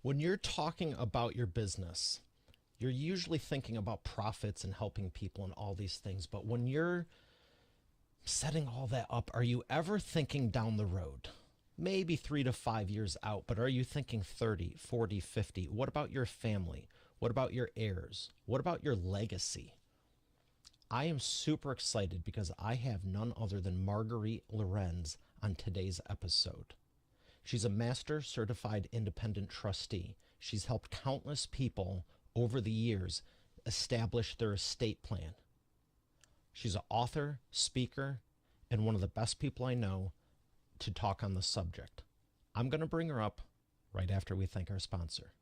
When you're talking about your business, you're usually thinking about profits and helping people and all these things. But when you're setting all that up, are you ever thinking down the road? Maybe 3 to 5 years out, but are you thinking 30, 40, 50? What about your family? What about your heirs? What about your legacy? I am super excited because I have none other than Marguerite Lorenz on today's episode. She's a master certified independent trustee. She's helped countless people over the years establish their estate plan. She's an author, speaker, and one of the best people I know to talk on the subject. I'm going to bring her up right after we thank our sponsor.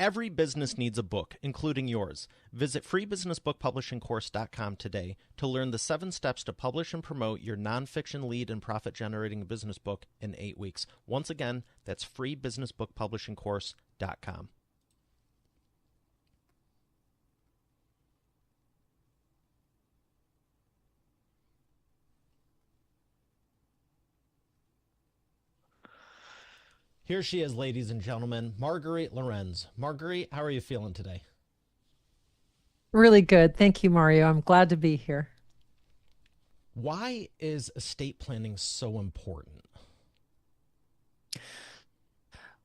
Every business needs a book, including yours. Visit freebusinessbookpublishingcourse.com today to learn the 7 steps to publish and promote your nonfiction lead and profit-generating business book in 8 weeks. Once again, that's freebusinessbookpublishingcourse.com. Here she is, ladies and gentlemen, Marguerite Lorenz. Marguerite, how are you feeling today? Really good. Thank you, Mario. I'm glad to be here. Why is estate planning so important?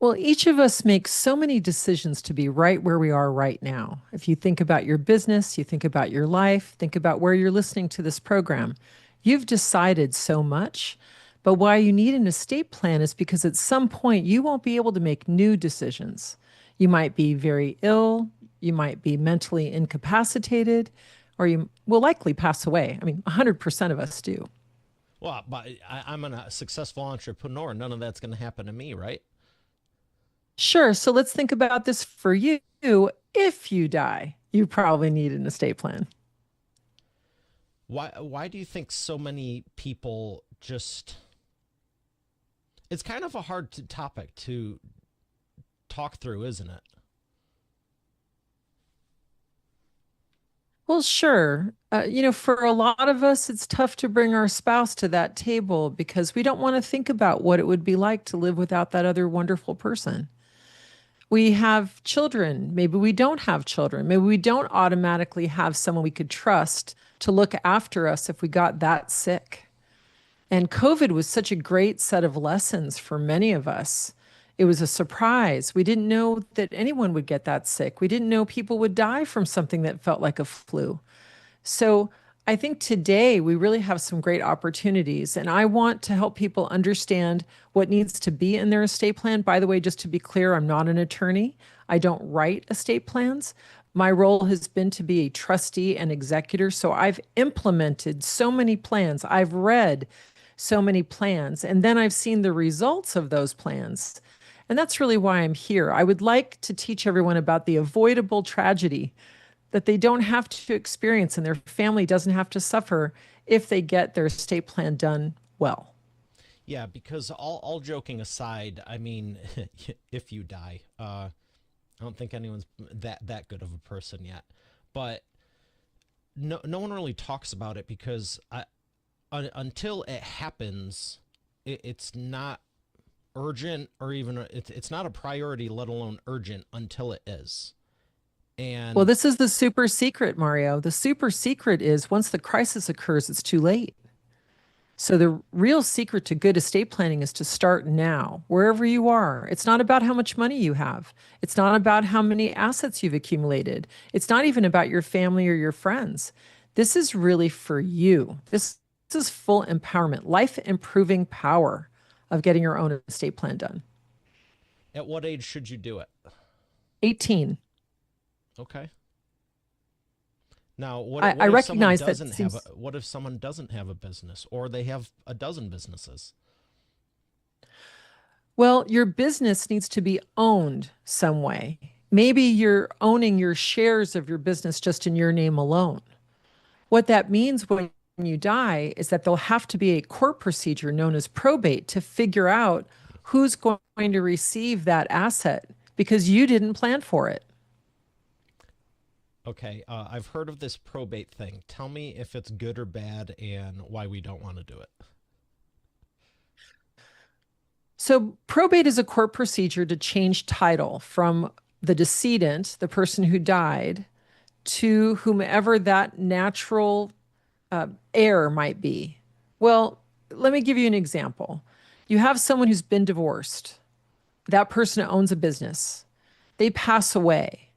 Well, each of us makes so many decisions to be right where we are right now. If you think about your business, you think about your life, think about where you're listening to this program, you've decided so much. But why you need an estate plan is because at some point you won't be able to make new decisions. You might be very ill, you might be mentally incapacitated, or you will likely pass away. I mean, 100% of us do. Well, but I'm a successful entrepreneur. None of that's going to happen to me, right? Sure. So let's think about this for you. If you die, you probably need an estate plan. Why do you think so many people just... It's kind of a hard topic to talk through, isn't it? Well, sure. For a lot of us, it's tough to bring our spouse to that table because we don't want to think about what it would be like to live without that other wonderful person. We have children. Maybe we don't have children. Maybe we don't automatically have someone we could trust to look after us if we got that sick. And COVID was such a great set of lessons for many of us. It was a surprise. We didn't know that anyone would get that sick. We didn't know people would die from something that felt like a flu. So I think today we really have some great opportunities. And I want to help people understand what needs to be in their estate plan. By the way, just to be clear, I'm not an attorney. I don't write estate plans. My role has been to be a trustee and executor. So I've implemented so many plans. I've read so many plans, and then I've seen the results of those plans. And that's really why I'm here. I would like to teach everyone about the avoidable tragedy that they don't have to experience and their family doesn't have to suffer if they get their estate plan done well. Yeah, because all joking aside, I mean, if you die, I don't think anyone's that good of a person yet. But no one really talks about it because until it happens, it's not urgent or even it's not a priority, let alone urgent until it is. Well, And this is the super secret, Mario. The super secret is once the crisis occurs, it's too late. So the real secret to good estate planning is to start now, wherever you are. It's not about how much money you have. It's not about how many assets you've accumulated. It's not even about your family or your friends. This is really for you. This is full empowerment, life improving power of getting your own estate plan done. at what age should you do it? 18. Okay. Now, I what if someone recognize that doesn't have a seems. what if someone doesn't have a business or they have a dozen businesses? Well, your business needs to be owned some way. Maybe you're owning your shares of your business just in your name alone. What that means when you die is that there'll have to be a court procedure known as probate to figure out who's going to receive that asset because you didn't plan for it. Okay, I've heard of this probate thing. Tell me if it's good or bad and why we don't want to do it. So, probate is a court procedure to change title from the decedent, the person who died, to whomever that natural heir might be. Well, let me give you an example. You have someone who's been divorced. That person owns a business. They pass away.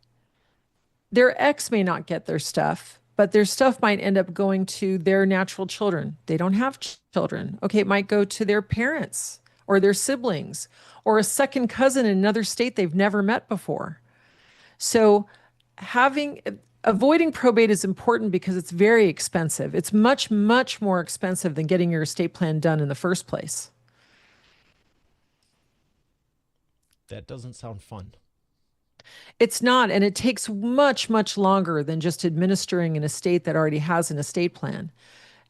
Their ex may not get their stuff, but their stuff might end up going to their natural children. They don't have children. Okay, it might go to their parents or their siblings or a second cousin in another state they've never met before. So having avoiding probate is important because it's very expensive. It's much, much more expensive than getting your estate plan done in the first place. That doesn't sound fun. It's not, and it takes much, much longer than just administering an estate that already has an estate plan.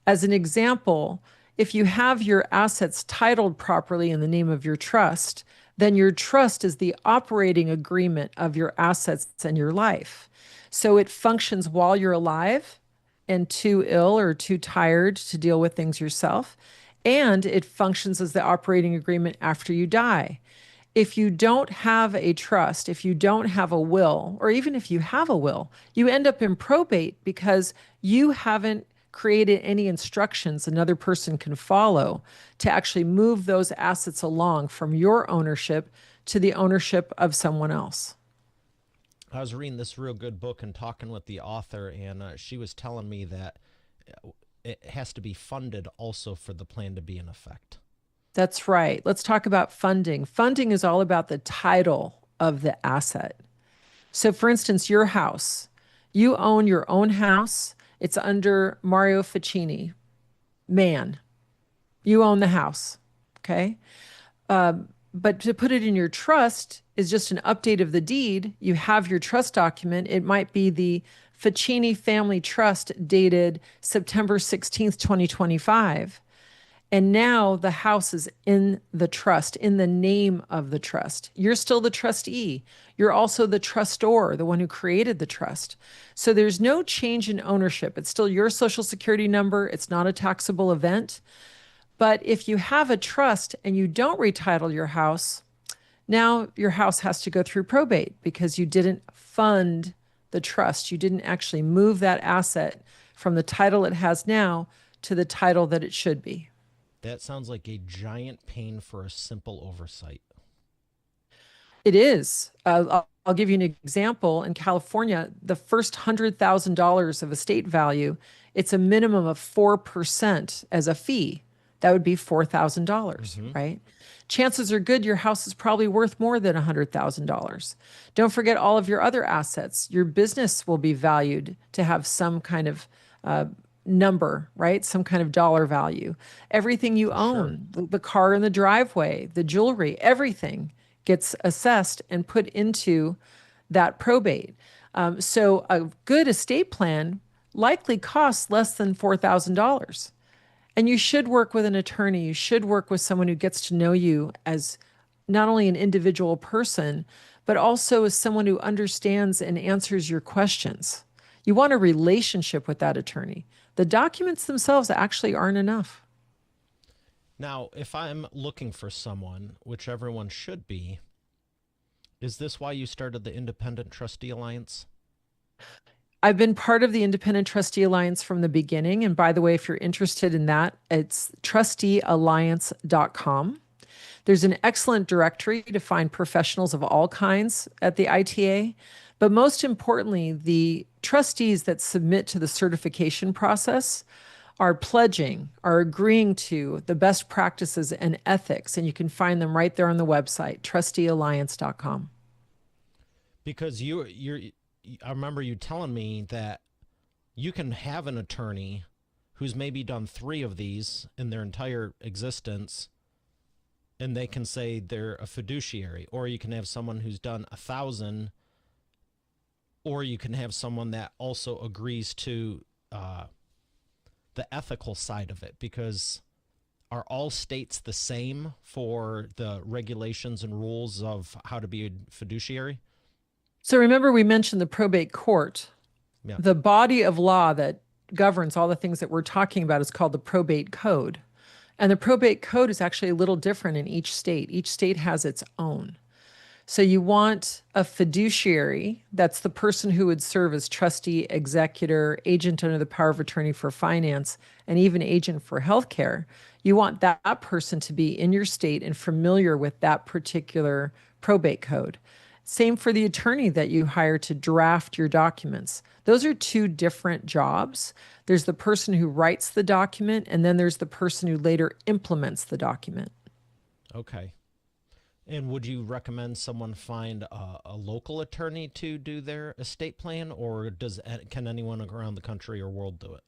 As an example, if you have your assets titled properly in the name of your trust, then your trust is the operating agreement of your assets and your life. So it functions while you're alive and too ill or too tired to deal with things yourself. And it functions as the operating agreement after you die. If you don't have a trust, if you don't have a will, or even if you have a will, you end up in probate because you haven't created any instructions another person can follow to actually move those assets along from your ownership to the ownership of someone else. I was reading this real good book and talking with the author, and she was telling me that it has to be funded also for the plan to be in effect. That's right. Let's talk about funding. Funding is all about the title of the asset. So, for instance, your house, you own your own house. It's under Mario Ficini, man. You own the house. Okay. But to put it in your trust is just an update of the deed. You have your trust document. It might be the Ficini Family Trust dated September 16th, 2025. And now the house is in the trust, in the name of the trust. You're still the trustee. You're also the trustor, the one who created the trust. So there's no change in ownership. It's still your social security number. It's not a taxable event. But if you have a trust and you don't retitle your house, now your house has to go through probate because you didn't fund the trust. You didn't actually move that asset from the title it has now to the title that it should be. That sounds like a giant pain for a simple oversight. It is. I'll give you an example. In California, the first $100,000 of estate value, it's a minimum of 4% as a fee. That would be $4,000, right? Chances are good your house is probably worth more than $100,000. Don't forget all of your other assets. Your business will be valued to have some kind of number, right? Some kind of dollar value. Everything you own, the car in the driveway, the jewelry, everything gets assessed and put into that probate. So a good estate plan likely costs less than $4,000. And you should work with an attorney. You should work with someone who gets to know you as not only an individual person, but also as someone who understands and answers your questions. You want a relationship with that attorney. The documents themselves actually aren't enough. Now, if I'm looking for someone, which everyone should be, is this why you started the Independent Trustee Alliance? I've been part of the Independent Trustee Alliance from the beginning. And by the way, if you're interested in that, it's trusteealliance.com. There's an excellent directory to find professionals of all kinds at the ITA. But most importantly, the trustees that submit to the certification process are pledging, are agreeing to the best practices and ethics. And you can find them right there on the website, trusteealliance.com. Because I remember you telling me that you can have an attorney who's maybe done 3 of these in their entire existence, and they can say they're a fiduciary, or you can have someone who's done 1,000, or you can have someone that also agrees to the ethical side of it, because are all states the same for the regulations and rules of how to be a fiduciary? So remember, we mentioned the probate court. Yeah. The body of law that governs all the things that we're talking about is called the probate code. And the probate code is actually a little different in each state. Each state has its own. So you want a fiduciary, that's the person who would serve as trustee, executor, agent under the power of attorney for finance, and even agent for healthcare. You want that person to be in your state and familiar with that particular probate code. Same for the attorney that you hire to draft your documents. Those are two different jobs. There's the person who writes the document, and then there's the person who later implements the document. Okay. And would you recommend someone find a local attorney to do their estate plan, or can anyone around the country or world do it?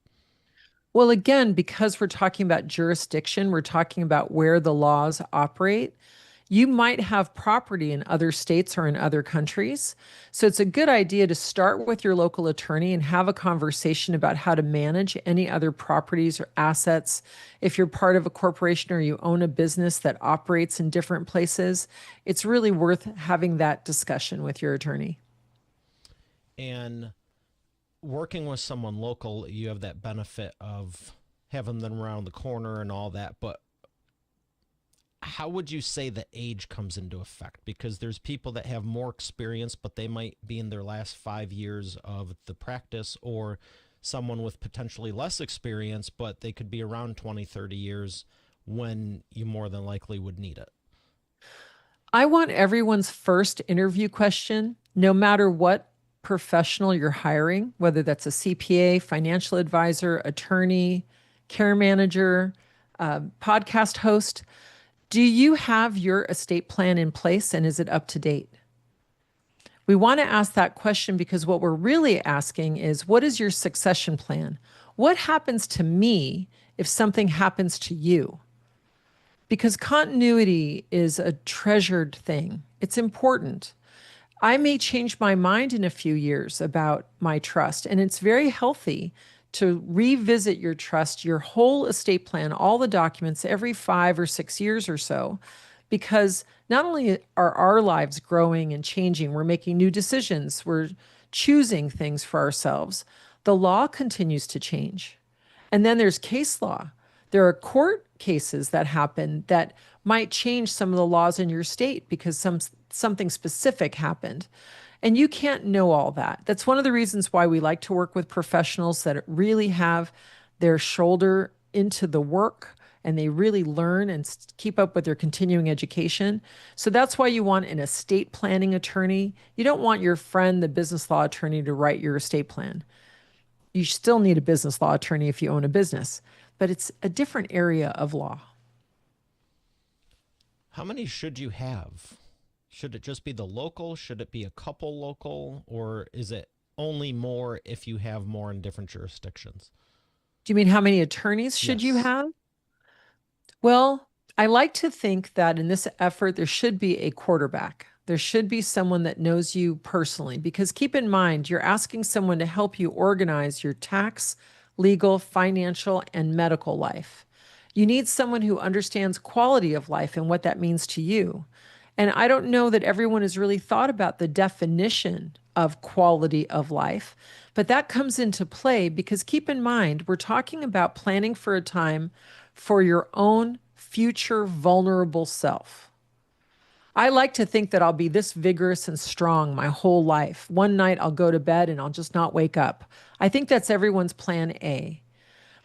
Well, again, because we're talking about jurisdiction, we're talking about where the laws operate. You might have property in other states or in other countries. So it's a good idea to start with your local attorney and have a conversation about how to manage any other properties or assets. If you're part of a corporation or you own a business that operates in different places, it's really worth having that discussion with your attorney. And working with someone local, you have that benefit of having them around the corner and all that. But how would you say the age comes into effect? Because there's people that have more experience, but they might be in their last 5 years of the practice, or someone with potentially less experience, but they could be around 20, 30 years when you more than likely would need it. I want everyone's first interview question, no matter what professional you're hiring, whether that's a CPA, financial advisor, attorney, care manager, podcast host. Do you have your estate plan in place and is it up to date? We want to ask that question because what we're really asking is, what is your succession plan? What happens to me if something happens to you? Because continuity is a treasured thing. It's important. I may change my mind in a few years about my trust, and it's very healthy to revisit your trust, your whole estate plan, all the documents every 5 or 6 years or so, because not only are our lives growing and changing, we're making new decisions, we're choosing things for ourselves, the law continues to change. And then there's case law. There are court cases that happen that might change some of the laws in your state because something specific happened. And you can't know all that. That's one of the reasons why we like to work with professionals that really have their shoulder into the work and they really learn and keep up with their continuing education. So that's why you want an estate planning attorney. You don't want your friend, the business law attorney, to write your estate plan. You still need a business law attorney if you own a business, but it's a different area of law. How many should you have? Should it just be the local? Should it be a couple local? Or is it only more if you have more in different jurisdictions? Do you mean how many attorneys should you Yes. have? Well, I like to think that in this effort, there should be a quarterback. There should be someone that knows you personally, because keep in mind, you're asking someone to help you organize your tax, legal, financial, and medical life. You need someone who understands quality of life and what that means to you. And I don't know that everyone has really thought about the definition of quality of life, but that comes into play because keep in mind, we're talking about planning for a time for your own future vulnerable self. I like to think that I'll be this vigorous and strong my whole life. One night I'll go to bed and I'll just not wake up. I think that's everyone's plan A.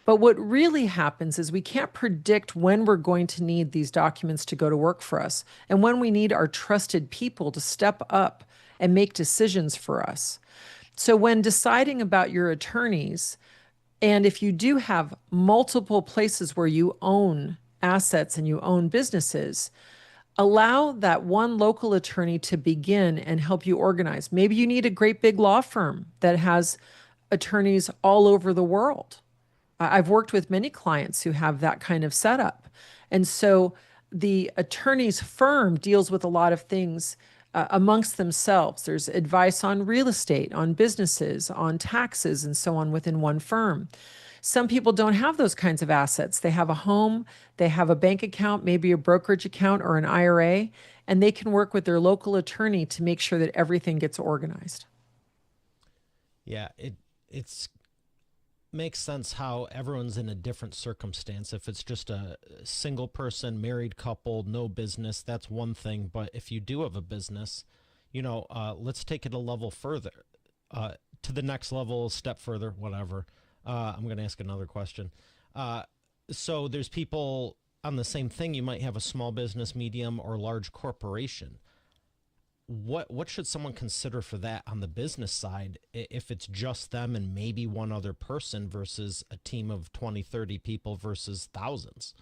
But what really happens is we can't predict when we're going to need these documents to go to work for us and when we need our trusted people to step up and make decisions for us. So when deciding about your attorneys, and if you do have multiple places where you own assets and you own businesses, allow that one local attorney to begin and help you organize. Maybe you need a great big law firm that has attorneys all over the world. I've worked with many clients who have that kind of setup. And so the attorney's firm deals with a lot of things amongst themselves. There's advice on real estate, on businesses, on taxes, and so on within one firm. Some people don't have those kinds of assets. They have a home, they have a bank account, maybe a brokerage account or an IRA, and they can work with their local attorney to make sure that everything gets organized. Yeah, it's makes sense how everyone's in a different circumstance. If it's just a single person, married couple, no business, that's one thing. But if you do have a business, let's take it a level further, to the next level, step further, whatever. I'm going to ask another question. So there's people on the same thing. You might have a small business, medium, or large corporation. What should someone consider for that on the business side if it's just them and maybe one other person versus a team of 20, 30 people versus thousands?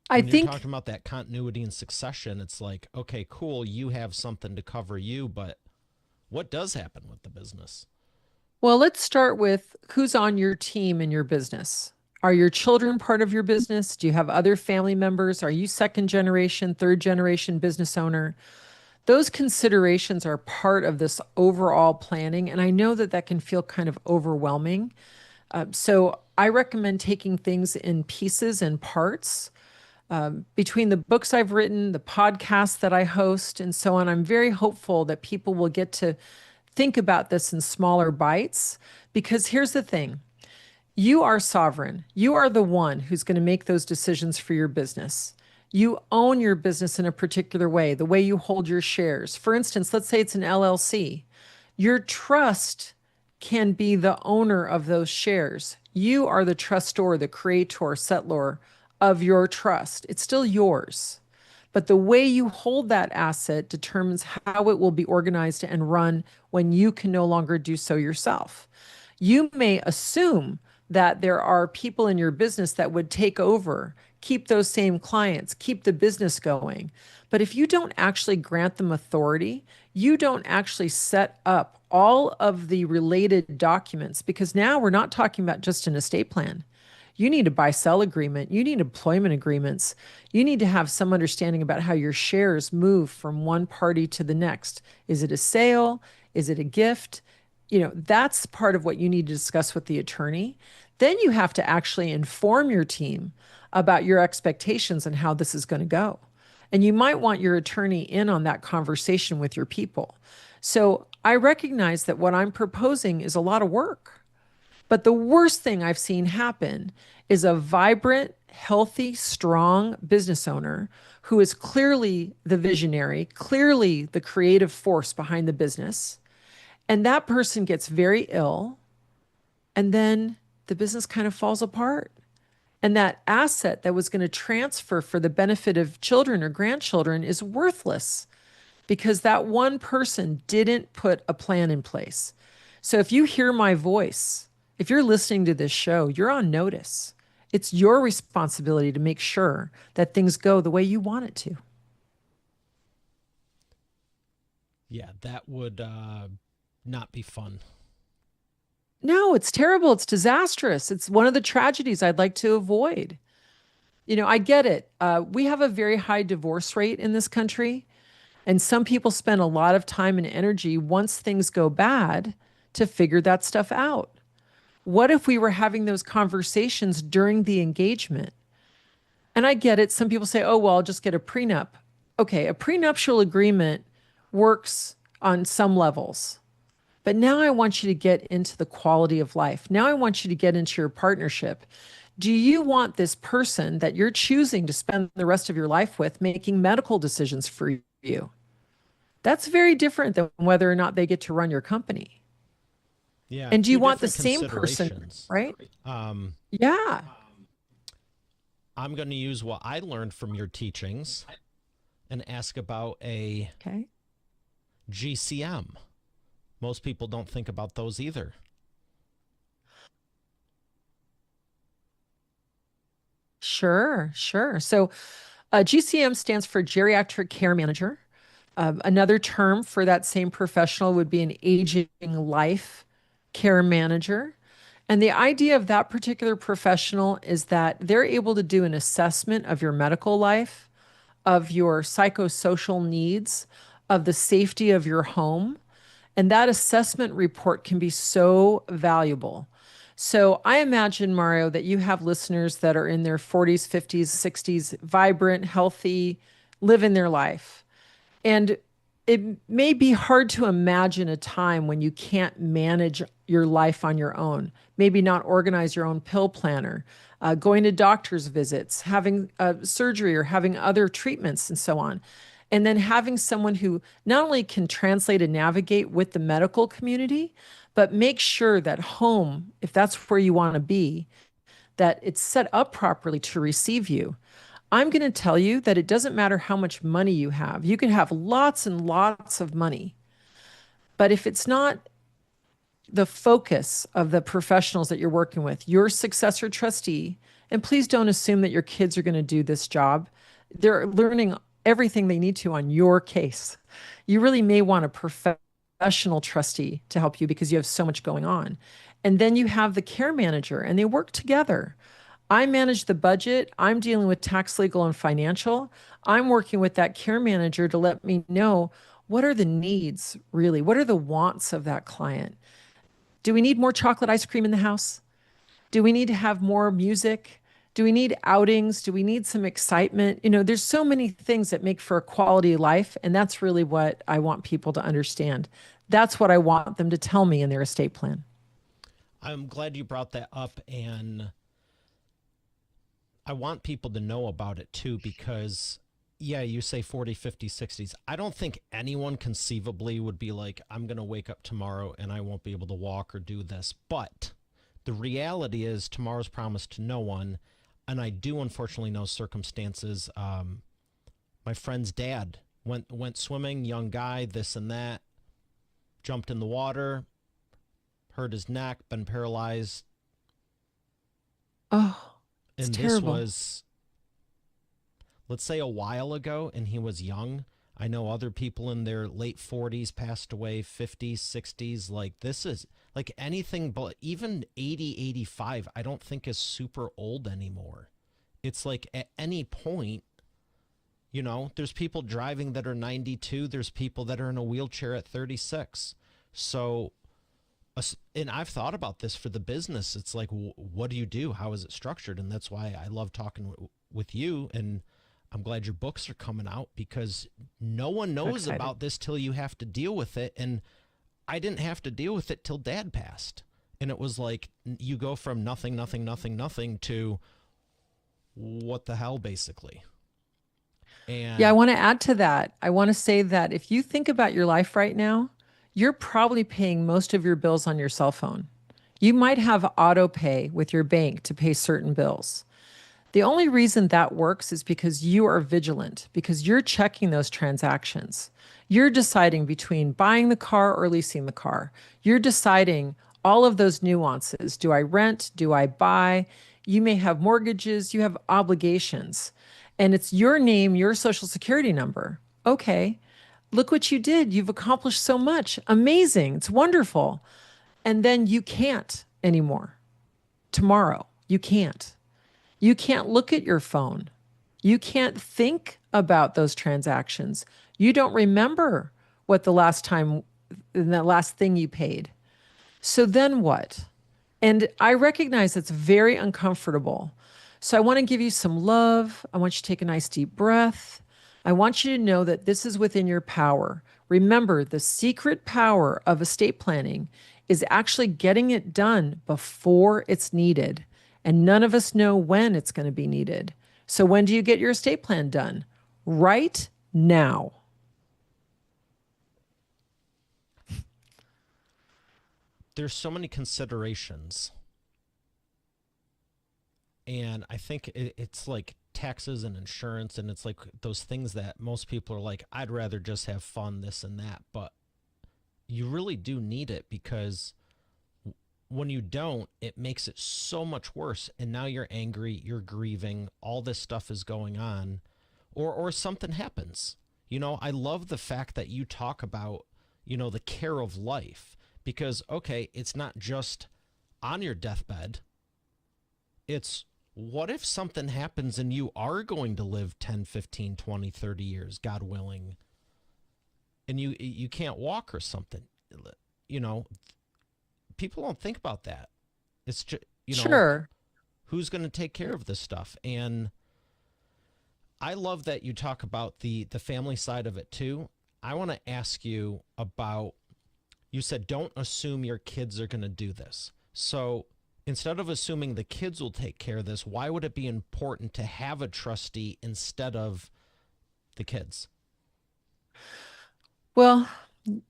I When you're think, talking about that continuity and succession, it's like, okay, cool, you have something to cover you, but what does happen with the business? well, let's start with who's on your team in your business. Are your children part of your business? Do you have other family members? Are you second generation, third generation business owner? Those considerations are part of this overall planning. And I know that that can feel kind of overwhelming. So I recommend taking things in pieces and parts. Between the books I've written, the podcasts that I host, and so on, I'm very hopeful that people will get to think about this in smaller bites. Because here's the thing, you are sovereign. You are the one who's going to make those decisions for your business. You own your business in a particular way, the way you hold your shares. For instance, let's say it's an LLC. Your trust can be the owner of those shares. You are the trustor, the creator, settlor of your trust. It's still yours. But the way you hold that asset determines how it will be organized and run when you can no longer do so yourself. You may assume that there are people in your business that would take over, keep those same clients, keep the business going. But if you don't actually grant them authority, you don't actually set up all of the related documents, because now we're not talking about just an estate plan. You need a buy sell agreement. You need employment agreements. You need to have some understanding about how your shares move from one party to the next. Is it a sale? Is it a gift? That's part of what you need to discuss with the attorney. Then you have to actually inform your team about your expectations and how this is going to go. And you might want your attorney in on that conversation with your people. So I recognize that what I'm proposing is a lot of work. But the worst thing I've seen happen is a vibrant, healthy, strong business owner who is clearly the visionary, clearly the creative force behind the business. And that person gets very ill, and then the business kind of falls apart. And that asset that was going to transfer for the benefit of children or grandchildren is worthless because that one person didn't put a plan in place. So if you hear my voice, if you're listening to this show, you're on notice. It's your responsibility to make sure that things go the way you want it to. Yeah, that would not be fun. No, it's terrible. It's disastrous. It's one of the tragedies I'd like to avoid. I get it. We have a very high divorce rate in this country, and some people spend a lot of time and energy once things go bad to figure that stuff out. What if we were having those conversations during the engagement? And I get it. Some people say, oh, well, I'll just get a prenup. Okay, a prenuptial agreement works on some levels. But now I want you to get into the quality of life. Now I want you to get into your partnership. Do you want this person that you're choosing to spend the rest of your life with making medical decisions for you? That's very different than whether or not they get to run your company. Yeah, And do you two want the different same person, considerations. right? Um, Yeah. I'm going to use what I learned from your teachings and ask about a Okay. GCM. Most people don't think about those either. Sure, sure. So GCM stands for Geriatric Care Manager. Another term for that same professional would be an aging life care manager. And the idea of that particular professional is that they're able to do an assessment of your medical life, of your psychosocial needs, of the safety of your home. And that assessment report can be so valuable. So I imagine, Mario, that you have listeners that are in their 40s, 50s, 60s, vibrant, healthy, living their life. And it may be hard to imagine a time when you can't manage your life on your own, maybe not organize your own pill planner, going to doctor's visits, having surgery or having other treatments, and so on. And then having someone who not only can translate and navigate with the medical community, but make sure that home, if that's where you want to be, that it's set up properly to receive you. I'm going to tell you that it doesn't matter how much money you have. You can have lots and lots of money, but if it's not the focus of the professionals that you're working with, your successor trustee, and please don't assume that your kids are going to do this job. They're learning everything they need to on your case. You really may want a professional trustee to help you because you have so much going on. And then you have the care manager, and they work together. I manage the budget. I'm dealing with tax, legal, and financial. I'm working with that care manager to let me know what are the needs really? What are the wants of that client? Do we need more chocolate ice cream in the house? Do we need to have more music? Do we need outings? Do we need some excitement? There's so many things that make for a quality life. And that's really what I want people to understand. That's what I want them to tell me in their estate plan. I'm glad you brought that up, and I want people to know about it too, because yeah, you say 40, 50, 60s. I don't think anyone conceivably would be like, I'm going to wake up tomorrow and I won't be able to walk or do this. But the reality is tomorrow's promised to no one. And I do unfortunately know circumstances. My friend's dad went swimming, young guy, this and that, jumped in the water, hurt his neck, been paralyzed. Oh, it's and terrible. This was, let's say, a while ago, and he was young. I know other people in their late 40s passed away, 50s, 60s. Like, this is like anything but even 80, 85, I don't think is super old anymore. It's like at any point, there's people driving that are 92. There's people that are in a wheelchair at 36. So, and I've thought about this for the business. It's like, what do you do? How is it structured? And that's why I love talking with you. And I'm glad your books are coming out, because no one knows about this till you have to deal with it. And I didn't have to deal with it till Dad passed. And it was like, you go from nothing, nothing, nothing, nothing to what the hell, basically. And Yeah, I want to add to that. I want to say that if you think about your life right now, you're probably paying most of your bills on your cell phone. You might have auto pay with your bank to pay certain bills. The only reason that works is because you are vigilant, because you're checking those transactions. You're deciding between buying the car or leasing the car. You're deciding all of those nuances. Do I rent? Do I buy? You may have mortgages, you have obligations, and it's your name, your social security number. Okay, look what you did. You've accomplished so much. Amazing. It's wonderful. And then you can't anymore. Tomorrow, you can't. You can't look at your phone. You can't think about those transactions. You don't remember what the last time, the last thing you paid. So then what? And I recognize it's very uncomfortable. So I want to give you some love. I want you to take a nice deep breath. I want you to know that this is within your power. Remember, the secret power of estate planning is actually getting it done before it's needed. And none of us know when it's going to be needed. So when do you get your estate plan done? Right now. there's so many considerations. And I think it's like taxes and insurance, and it's like those things that most people are like, I'd rather just have fun, this and that. But you really do need it, because when you don't, it makes it so much worse. And now you're angry, you're grieving, all this stuff is going on, or something happens. You know, I love the fact that you talk about, you know, the care of life, because, okay, it's not just on your deathbed. It's what if something happens and you are going to live 10, 15, 20, 30 years, God willing, and you can't walk or something. You know, people don't think about that. It's just, you know, Sure. who's going to take care of this stuff? And I love that you talk about the family side of it too. I want to ask you about, you said don't assume your kids are going to do this. So instead of assuming the kids will take care of this, why would it be important to have a trustee instead of the kids? Well,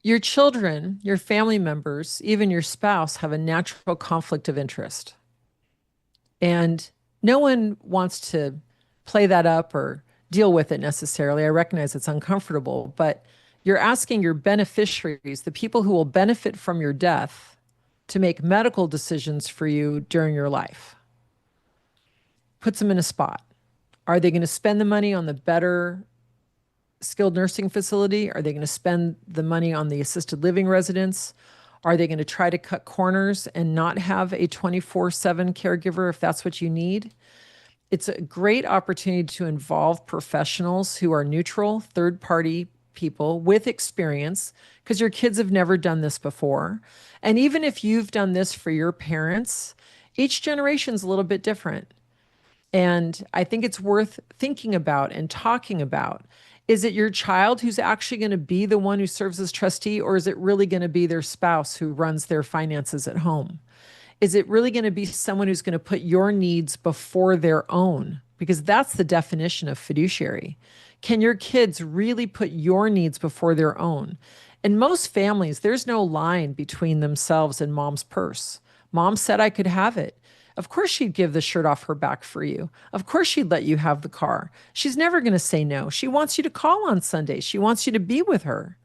your children, your family members, even your spouse have a natural conflict of interest. And no one wants to play that up or deal with it necessarily. I recognize it's uncomfortable, but you're asking your beneficiaries, the people who will benefit from your death, to make medical decisions for you during your life. Puts them in a spot. Are they going to spend the money on the better skilled nursing facility? Are they going to spend the money on the assisted living residence? Are they going to try to cut corners and not have a 24/7 caregiver if that's what you need? It's a great opportunity to involve professionals who are neutral, third party people with experience, because your kids have never done this before. And even if you've done this for your parents, each generation's a little bit different. And I think it's worth thinking about and talking about. Is it your child who's actually going to be the one who serves as trustee, or is it really going to be their spouse who runs their finances at home? Is it really going to be someone who's going to put your needs before their own? Because that's the definition of fiduciary. Can your kids really put your needs before their own? In most families, there's no line between themselves and mom's purse. Mom said I could have it. Of course, she'd give the shirt off her back for you. Of course, she'd let you have the car. She's never going to say no. She wants you to call on Sunday. She wants you to be with her.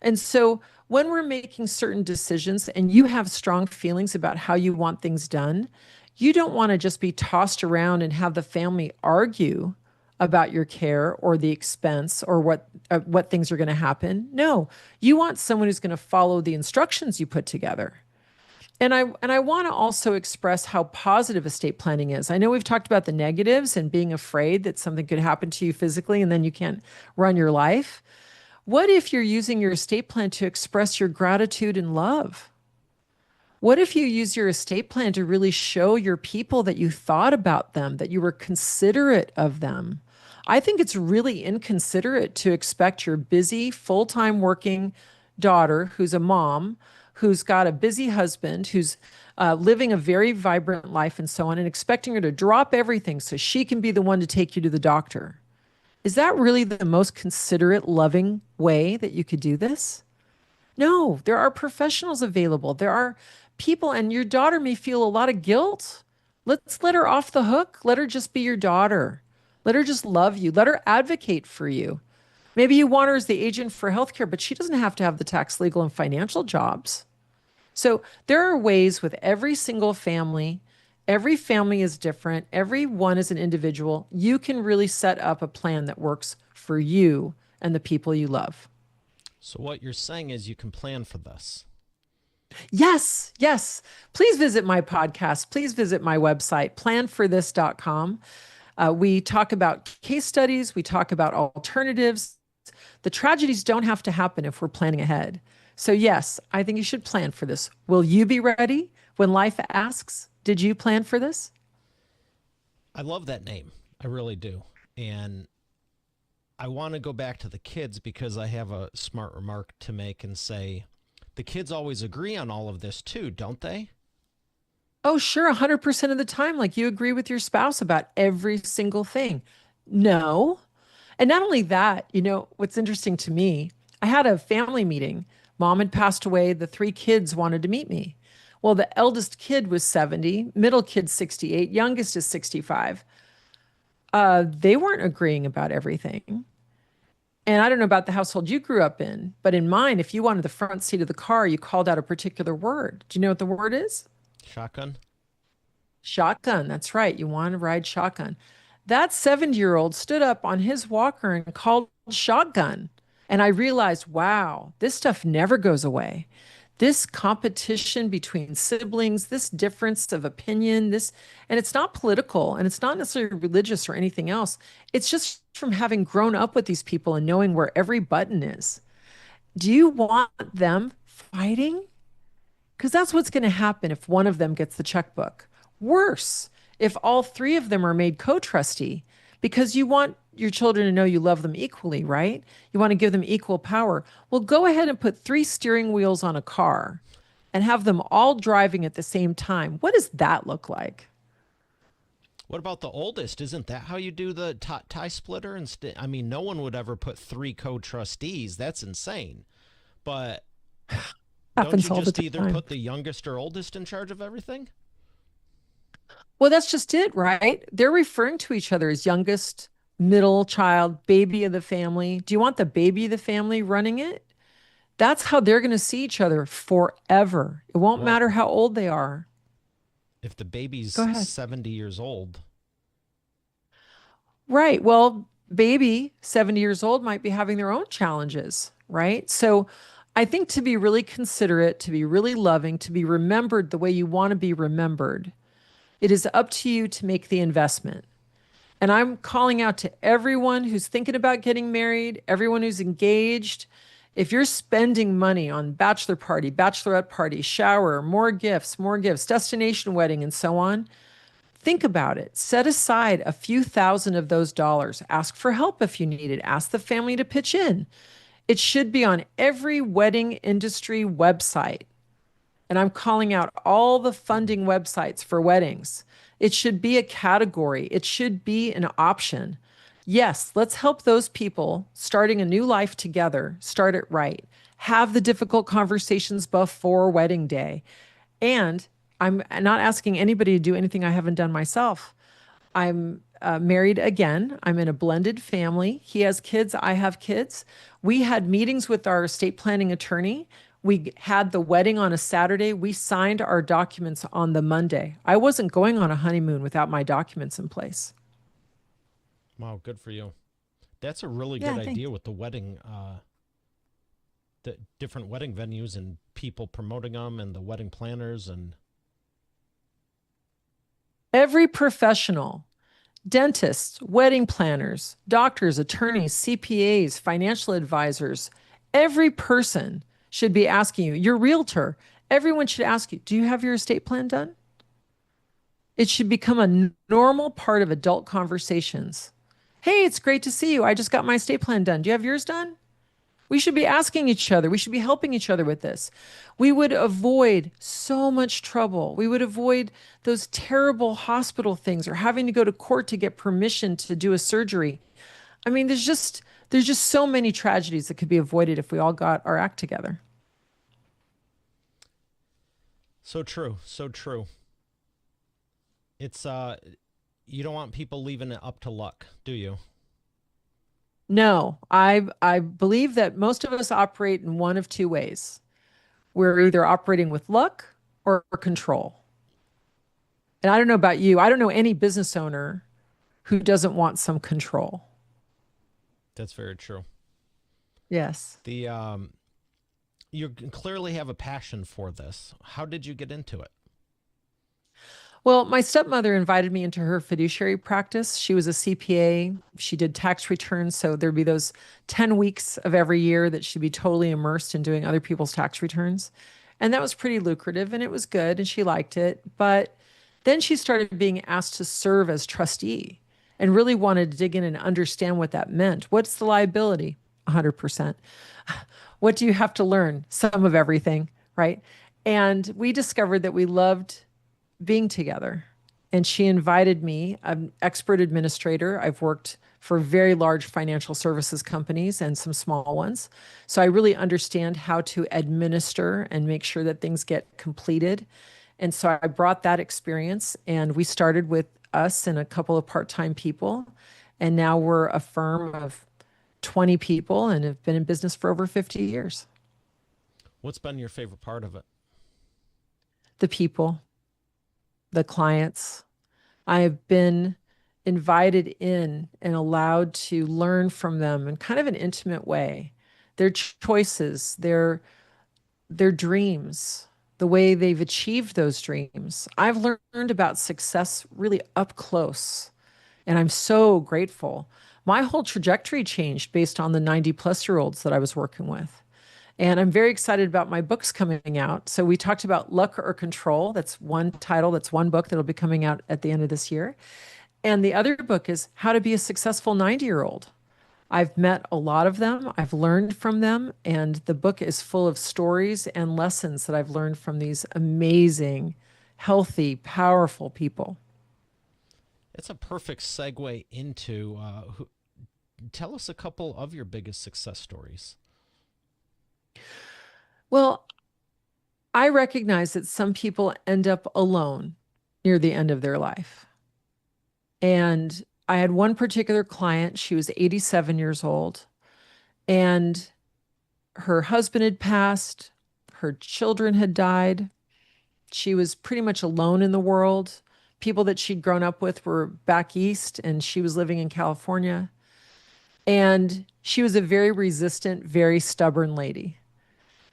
And so when we're making certain decisions and you have strong feelings about how you want things done, you don't want to just be tossed around and have the family argue about your care or the expense or what things are going to happen. No, you want someone who's going to follow the instructions you put together. And I want to also express how positive estate planning is. I know we've talked about the negatives and being afraid that something could happen to you physically and then you can't run your life. What if you're using your estate plan to express your gratitude and love? What if you use your estate plan to really show your people that you thought about them, that you were considerate of them? I think it's really inconsiderate to expect your busy, full-time working daughter, who's a mom, who's got a busy husband, who's living a very vibrant life and so on, and expecting her to drop everything so she can be the one to take you to the doctor. Is that really the most considerate, loving way that you could do this? No, there are professionals available. There are people, and your daughter may feel a lot of guilt. Let's let her off the hook. Let her just be your daughter. Let her just love you. Let her advocate for you. Maybe you want her as the agent for healthcare, but she doesn't have to have the tax, legal, and financial jobs. So there are ways with every single family. Every family is different. Every one is an individual. You can really set up a plan that works for you and the people you love. So what you're saying is you can plan for this. Yes, yes. Please visit my podcast. Please visit my website, planforthis.com. We talk about case studies. We talk about alternatives. The tragedies don't have to happen if we're planning ahead. So yes, I think you should plan for this. Will you be ready when life asks, did you plan for this? I love that name. I really do. And I want to go back to the kids because I have a smart remark to make and say, the kids always agree on all of this too, don't they? Oh, sure, 100% of the time, like you agree with your spouse about every single thing. No. And not only that, what's interesting to me, I had a family meeting. Mom had passed away. The three kids wanted to meet me. Well, the eldest kid was 70, middle kid 68, youngest is 65. They weren't agreeing about everything. And I don't know about the household you grew up in, but in mine, if you wanted the front seat of the car, you called out a particular word. Do you know what the word is? Shotgun. Shotgun. That's right. You want to ride shotgun. That 70-year-old stood up on his walker and called shotgun. And I realized, wow, this stuff never goes away. This competition between siblings, this difference of opinion, and it's not political and it's not necessarily religious or anything else. It's just from having grown up with these people and knowing where every button is. Do you want them fighting? Because that's what's going to happen if one of them gets the checkbook. Worse, if all three of them are made co-trustee, because you want your children to know you love them equally, right? You want to give them equal power. Well, go ahead and put three steering wheels on a car and have them all driving at the same time. What does that look like? What about the oldest? Isn't that how you do the tie splitter? Instead, I mean, no one would ever put three co-trustees. That's insane. But don't Happens you all the just either time. put the youngest or oldest in charge of everything? Well, that's just it, right? They're referring to each other as youngest, middle child, baby of the family. Do you want the baby of the family running it? That's how they're going to see each other forever. It won't Well, matter how old they are. if the Go baby's ahead. 70 years old, Right. Well, baby, 70 years old, might be having their own challenges, right? So I think to be really considerate, to be really loving, to be remembered the way you want to be remembered, it is up to you to make the investment. And I'm calling out to everyone who's thinking about getting married, everyone who's engaged. If you're spending money on bachelor party, bachelorette party, shower, more gifts, destination wedding, and so on, think about it. Set aside a few thousand of those dollars. Ask for help if you need it. Ask the family to pitch in. It should be on every wedding industry website. And I'm calling out all the funding websites for weddings. It should be a category, it should be an option. Yes, let's help those people starting a new life together start it right. Have the difficult conversations before wedding day. And I'm not asking anybody to do anything I haven't done myself. I'm married again. I'm in a blended family. He has kids, I have kids. We had meetings with our estate planning attorney. We had the wedding on a Saturday. We signed our documents on the Monday. I wasn't going on a honeymoon without my documents in place. wow, good for you. That's a really good Yeah, thanks. idea with the different wedding venues and people promoting them and the wedding planners and Every professional, dentists, wedding planners, doctors, attorneys, CPAs, financial advisors, every person should be asking you, your realtor, everyone should ask you, do you have your estate plan done? It should become a normal part of adult conversations. Hey, it's great to see you. I just got my estate plan done. Do you have yours done? We should be asking each other. We should be helping each other with this. We would avoid so much trouble. We would avoid those terrible hospital things or having to go to court to get permission to do a surgery. I mean, there's just so many tragedies that could be avoided if we all got our act together. so true, so true. It's you don't want people leaving it up to luck, do you? No, I believe that most of us operate in one of two ways. We're either operating with luck or control. And I don't know about you. I don't know any business owner who doesn't want some control. That's very true. Yes. The you clearly have a passion for this. How did you get into it? Well, my stepmother invited me into her fiduciary practice. She was a CPA. She did tax returns. So there'd be those 10 weeks of every year that she'd be totally immersed in doing other people's tax returns. And that was pretty lucrative and it was good and she liked it. But then she started being asked to serve as trustee and really wanted to dig in and understand what that meant. What's the liability? 100%. What do you have to learn? Some of everything, right? And we discovered that we loved being together. And she invited me, I'm an expert administrator. I've worked for very large financial services companies and some small ones. So I really understand how to administer and make sure that things get completed. And so I brought that experience and we started with us and a couple of part-time people. And now we're a firm of 20 people and have been in business for over 50 years. What's been your favorite part of it? The people, the clients. I have been invited in and allowed to learn from them in kind of an intimate way. Their choices, their dreams, the way they've achieved those dreams. I've learned about success really up close, and I'm so grateful. My whole trajectory changed based on the 90 plus year olds that I was working with. And I'm very excited about my books coming out. So we talked about luck or control. That's one title, that's one book that'll be coming out at the end of this year. And the other book is How to Be a Successful 90-Year-Old. I've met a lot of them, I've learned from them, and the book is full of stories and lessons that I've learned from these amazing, healthy, powerful people. It's a perfect segue into tell us a couple of your biggest success stories. Well, I recognize that some people end up alone near the end of their life. And I had one particular client, she was 87 years old, and her husband had passed, her children had died. She was pretty much alone in the world. People that she'd grown up with were back east, and she was living in California. And she was a very resistant, very stubborn lady.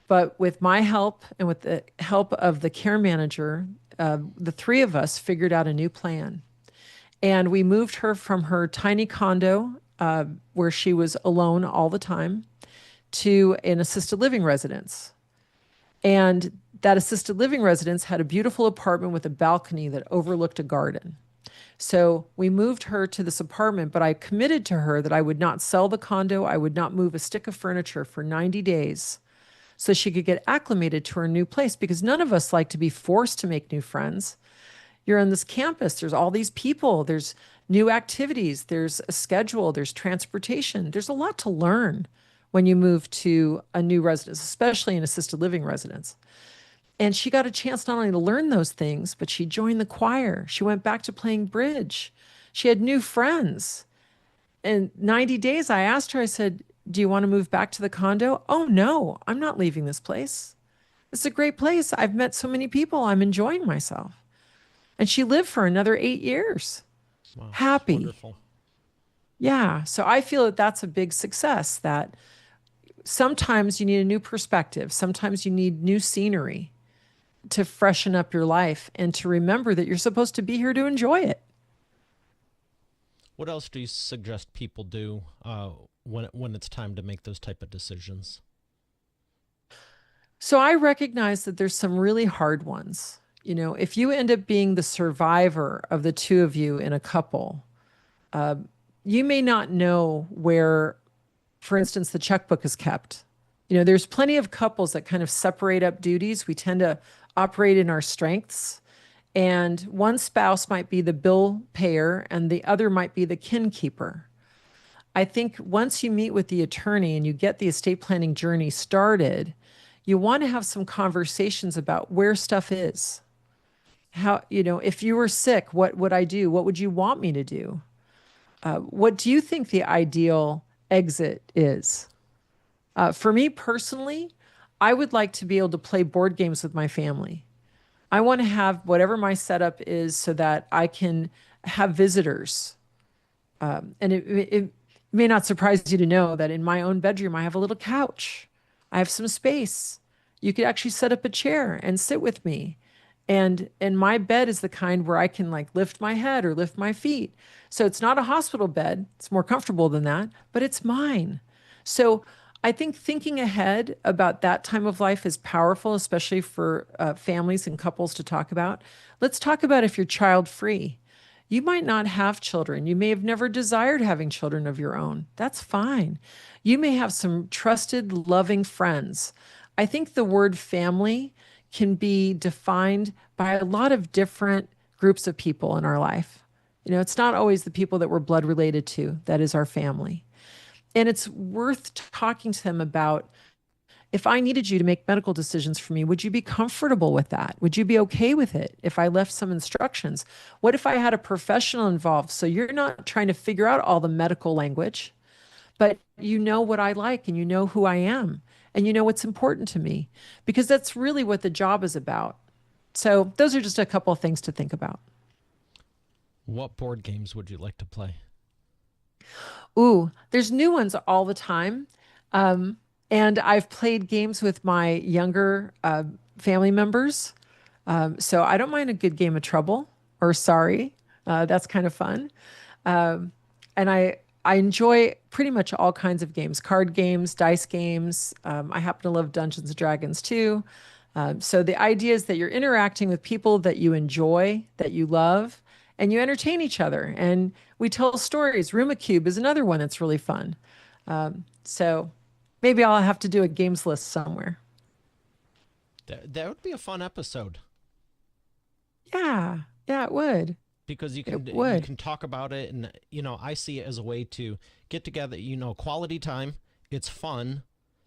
But with my help and with the help of the care manager, the three of us figured out a new plan. And we moved her from her tiny condo, where she was alone all the time, to an assisted living residence. And that assisted living residence had a beautiful apartment with a balcony that overlooked a garden. So we moved her to this apartment, but I committed to her that I would not sell the condo. I would not move a stick of furniture for 90 days so she could get acclimated to her new place, because none of us like to be forced to make new friends. You're on this campus, there's all these people, there's new activities, there's a schedule, there's transportation. There's a lot to learn when you move to a new residence, especially an assisted living residence. And she got a chance not only to learn those things, but she joined the choir. She went back to playing bridge. She had new friends. In 90 days, I asked her, I said, do you want to move back to the condo? Oh, no, I'm not leaving this place. It's a great place. I've met so many people. I'm enjoying myself. And she lived for another 8 years, Wow, it's happy. wonderful. Yeah. So I feel that that's a big success, that sometimes you need a new perspective. Sometimes you need new scenery to freshen up your life and to remember that you're supposed to be here to enjoy it. What else do you suggest people do when it's time to make those type of decisions? So I recognize that there's some really hard ones. You know, if you end up being the survivor of the two of you in a couple, uh, you may not know where, for instance, the checkbook is kept. You know, there's plenty of couples that kind of separate up duties. We tend to operate in our strengths, and one spouse might be the bill payer and the other might be the kin keeper. I think once you meet with the attorney and you get the estate planning journey started, you want to have some conversations about where stuff is. How, you know, if you were sick, what would I do? What would you want me to do? What do you think the ideal exit is? For me personally, I would like to be able to play board games with my family. I want to have whatever my setup is so that I can have visitors. And it may not surprise you to know that in my own bedroom, I have a little couch. I have some space. You could actually set up a chair and sit with me. And my bed is the kind where I can like lift my head or lift my feet. So it's not a hospital bed. It's more comfortable than that, but it's mine. So I think thinking ahead about that time of life is powerful, especially for families and couples to talk about. Let's talk about if you're child free. You might not have children. You may have never desired having children of your own. That's fine. You may have some trusted, loving friends. I think the word family can be defined by a lot of different groups of people in our life. You know, it's not always the people that we're blood related to that is our family. And it's worth talking to them about, if I needed you to make medical decisions for me, would you be comfortable with that? Would you be okay with it if I left some instructions? What if I had a professional involved? So you're not trying to figure out all the medical language, but you know what I like and you know who I am and you know what's important to me, because that's really what the job is about. So those are just a couple of things to think about. What board games would you like to play? Ooh, there's new ones all the time. Um, and I've played games with my younger family members. So I don't mind a good game of Trouble or Sorry. That's kind of fun. Um, and I enjoy pretty much all kinds of games, card games, dice games. I happen to love Dungeons and Dragons too. So the idea is that you're interacting with people that you enjoy, that you love, and you entertain each other. And we tell stories. Ruma Cube is another one that's really fun. So maybe I'll have to do a games list somewhere. That would be a fun episode Yeah, yeah, it would. because It you would. can talk about it, and I see it as a way to get together. Quality time. It's fun.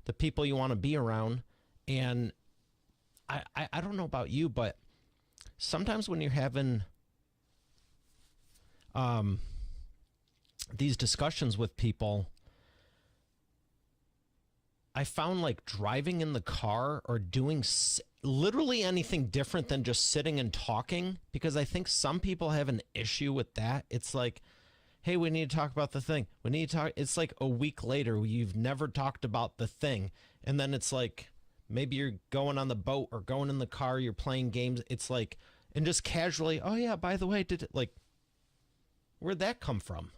The people you want to be around, and I don't know about you, but sometimes when you're having um these discussions with people, I found like driving in the car or doing literally anything different than just sitting and talking, because I think some people have an issue with that. It's like, hey, we need to talk about the thing. We need to talk. It's like a week later, you've never talked about the thing. And then it's like, maybe you're going on the boat or going in the car, you're playing games. It's like, and just casually, oh yeah, by the way, did it, like, where'd that come from?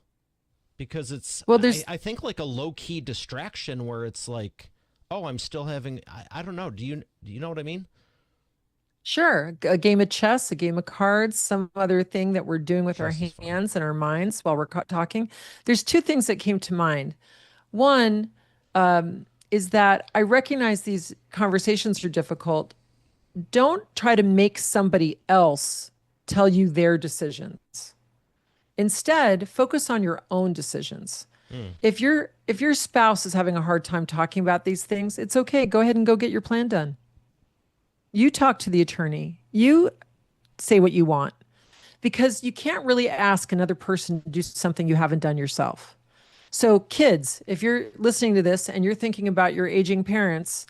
Because it's Well, I think like a low key distraction where it's like, oh, I'm still having I don't know. Do you know what I mean? sure, a game of chess, a game of cards, some other thing that we're doing with our Chess is fun. hands and our minds while we're talking. There's two things that came to mind. One is that I recognize these conversations are difficult. Don't try to make somebody else tell you their decisions. Instead, focus on your own decisions. Mm. If your spouse is having a hard time talking about these things, it's okay. Go ahead and go get your plan done. You talk to the attorney. You say what you want because you can't really ask another person to do something you haven't done yourself. So, kids, if you're listening to this and you're thinking about your aging parents,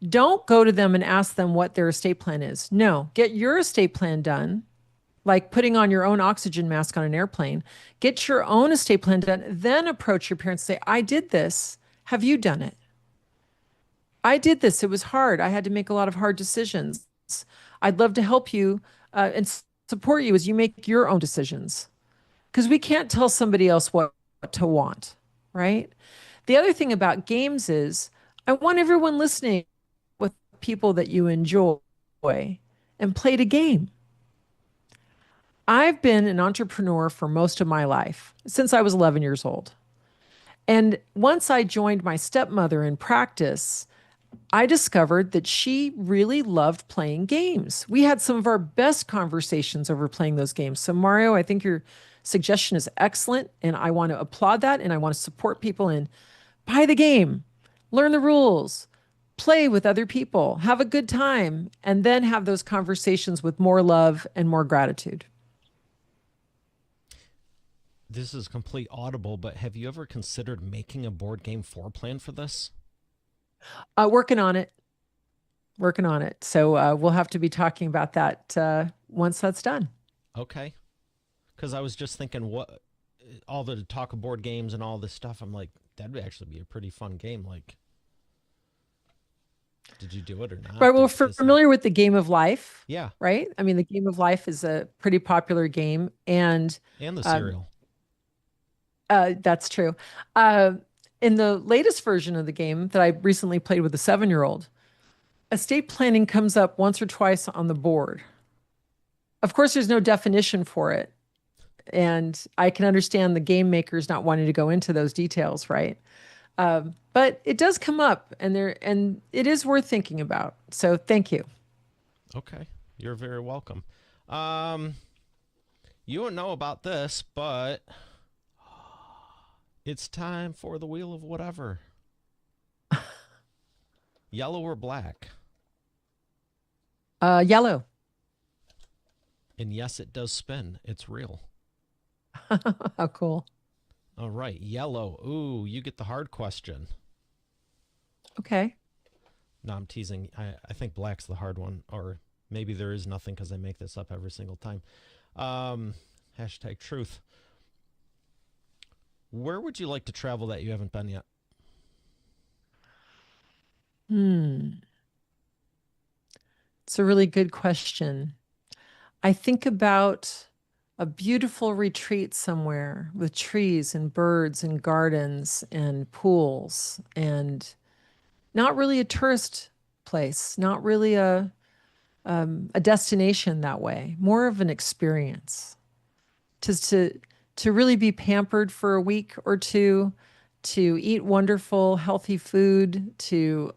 don't go to them and ask them what their estate plan is. No, get your estate plan done, like putting on your own oxygen mask on an airplane. Get your own estate plan done, then approach your parents and say, I did this. Have you done it? I did this. It was hard. I had to make a lot of hard decisions. I'd love to help you and support you as you make your own decisions because we can't tell somebody else what to want, right? The other thing about games is I want everyone listening with people that you enjoy and played a game. I've been an entrepreneur for most of my life, since I was 11 years old. And once I joined my stepmother in practice, I discovered that she really loved playing games. We had some of our best conversations over playing those games. So, Mario, I think your suggestion is excellent, and I want to applaud that, and I want to support people in buy the game, learn the rules, play with other people, have a good time, and then have those conversations with more love and more gratitude. This is complete audible, but have you ever considered making a board game floor plan for this? Working on it, working on it. So we'll have to be talking about that once that's done. Okay. Because I was just thinking, what all the talk of board games and all this stuff. I'm like, that'd actually be a pretty fun game. Like, did you do it or Right. not? Well, Does familiar with the Game of Life, yeah, right? I mean, the Game of Life is a pretty popular game, and and the um, cereal. that's true. Uh, in the latest version of the game that I recently played with a 7-year-old, estate planning comes up once or twice on the board. Of course, there's no definition for it. And I can understand the game makers not wanting to go into those details, right? But it does come up, and it is worth thinking about. So thank you. Okay, you're very welcome. Um, you don't know about this, but it's time for the wheel of whatever. Yellow or black? Yellow. And yes, it does spin. It's real. How cool. All right, yellow. Ooh, you get the hard question. Okay. No, I'm teasing. I think black's the hard one, or maybe there is nothing because I make this up every single time. Um, hashtag truth. Where would you like to travel that you haven't been yet? Hmm. It's a really good question. I think about a beautiful retreat somewhere with trees and birds and gardens and pools and not really a tourist place, not really a destination that way, more of an experience. to really be pampered for a week or two, to eat wonderful, healthy food, to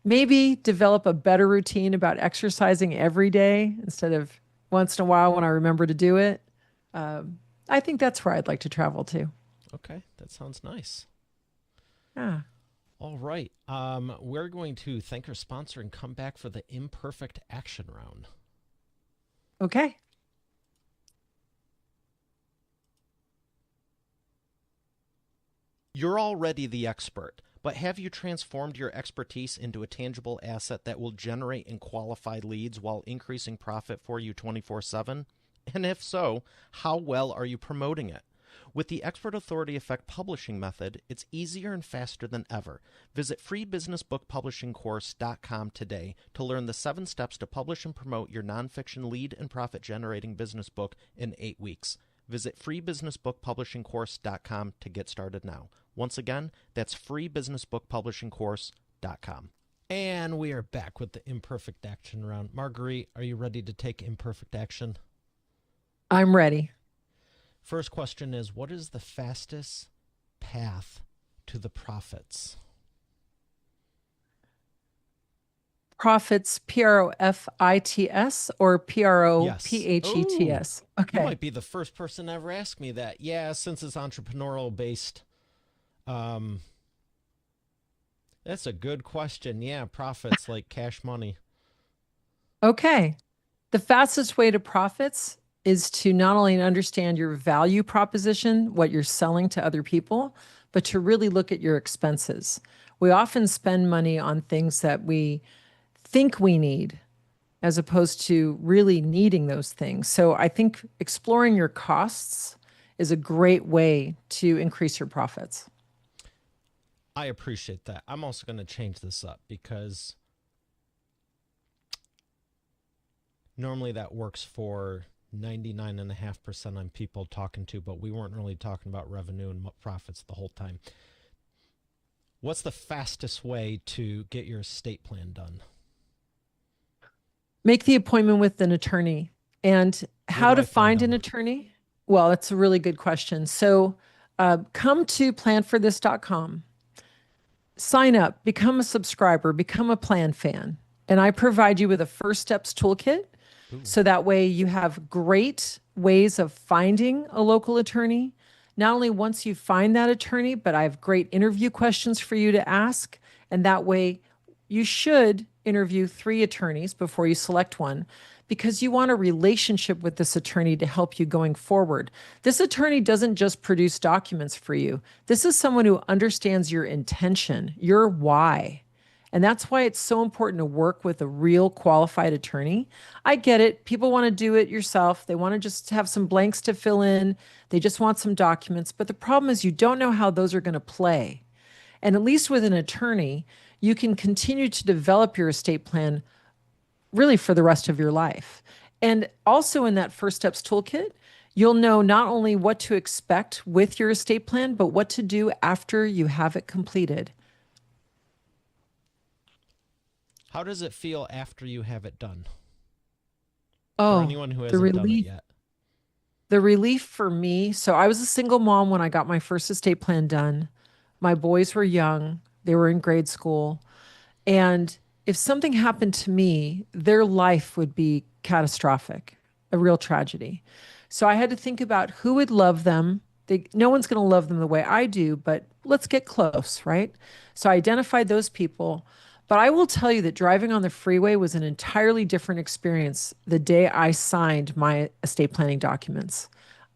maybe develop a better routine about exercising every day instead of once in a while when I remember to do it. I think that's where I'd like to travel to. Okay, that sounds nice. Yeah. All right. We're going to thank our sponsor and come back for the imperfect action round. Okay. You're already the expert, but have you transformed your expertise into a tangible asset that will generate and qualify leads while increasing profit for you 24/7? And if so, how well are you promoting it? With the Expert Authority Effect publishing method, it's easier and faster than ever. Visit freebusinessbookpublishingcourse.com today to learn the 7 steps to publish and promote your nonfiction lead and profit generating business book in 8 weeks. Visit freebusinessbookpublishingcourse.com to get started now. Once again, that's freebusinessbookpublishingcourse.com. And we are back with the imperfect action round. Marguerite, are you ready to take imperfect action? I'm ready. First question is, what is the fastest path to the profits? Profits, Profits, or Prophets? You Okay. might be the first person to ever ask me that. Yeah, since it's entrepreneurial based. That's a good question. Yeah, profits like cash money. Okay. The fastest way to profits is to not only understand your value proposition, what you're selling to other people, but to really look at your expenses. We often spend money on things that we think we need as opposed to really needing those things. So I think exploring your costs is a great way to increase your profits. I appreciate that. I'm also going to change this up because normally that works for 99.5% on people talking to, but we weren't really talking about revenue and profits the whole time. What's the fastest way to get your estate plan done? Make the appointment with an attorney. And how to find an attorney? Well, that's a really good question. So come to planforthis.com, sign up, become a subscriber, become a plan fan. And I provide you with a first steps toolkit. Ooh. So that way you have great ways of finding a local attorney. Not only once you find that attorney, but I have great interview questions for you to ask. And that way you should interview 3 attorneys before you select one, because you want a relationship with this attorney to help you going forward. This attorney doesn't just produce documents for you. This is someone who understands your intention, your why. And that's why it's so important to work with a real qualified attorney. I get it. People want to do it yourself. They want to just have some blanks to fill in. They just want some documents. But the problem is you don't know how those are going to play. And at least with an attorney, you can continue to develop your estate plan really for the rest of your life. And also in that first steps toolkit, you'll know not only what to expect with your estate plan, but what to do after you have it completed. How does it feel after you have it done? Oh, for anyone who hasn't done it yet. The relief for me. So I was a single mom when I got my first estate plan done. My boys were young. They were in grade school. And if something happened to me, their life would be catastrophic, a real tragedy. So I had to think about who would love them. No one's going to love them the way I do, but let's get close, right? So I identified those people. But I will tell you that driving on the freeway was an entirely different experience the day I signed my estate planning documents.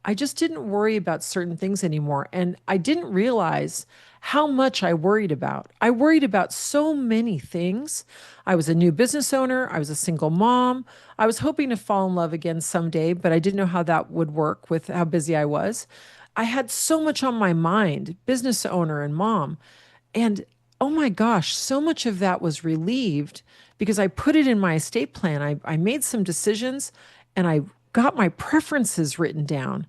I just didn't worry about certain things anymore. And I didn't realize how much I worried about. I worried about so many things. I was a new business owner. I was a single mom. I was hoping to fall in love again someday, but I didn't know how that would work with how busy I was. I had so much on my mind, business owner and mom. And oh my gosh, so much of that was relieved because I put it in my estate plan. I made some decisions and I got my preferences written down.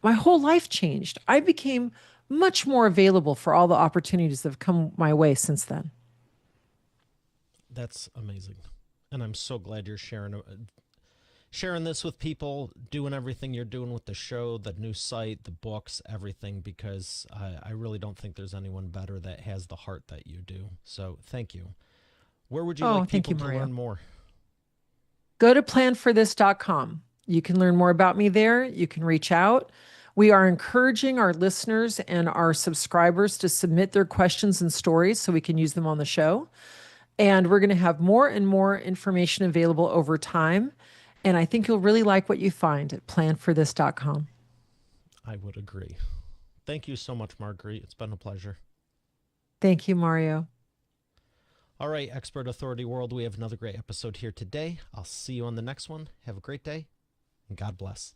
My whole life changed. I became much more available for all the opportunities that have come my way since then. That's amazing. And I'm so glad you're sharing this with people, doing everything you're doing with the show, the new site, the books, everything, because I really don't think there's anyone better that has the heart that you do. So thank you. Where would you like Thank people you, to Mario. learn more? Go to planforthis.com. You can learn more about me there. You can reach out. We are encouraging our listeners and our subscribers to submit their questions and stories so we can use them on the show. And we're going to have more and more information available over time. And I think you'll really like what you find at planforthis.com. I would agree. Thank you so much, Marguerite. It's been a pleasure. Thank you, Mario. All right, Expert Authority World, we have another great episode here today. I'll see you on the next one. Have a great day, and God bless.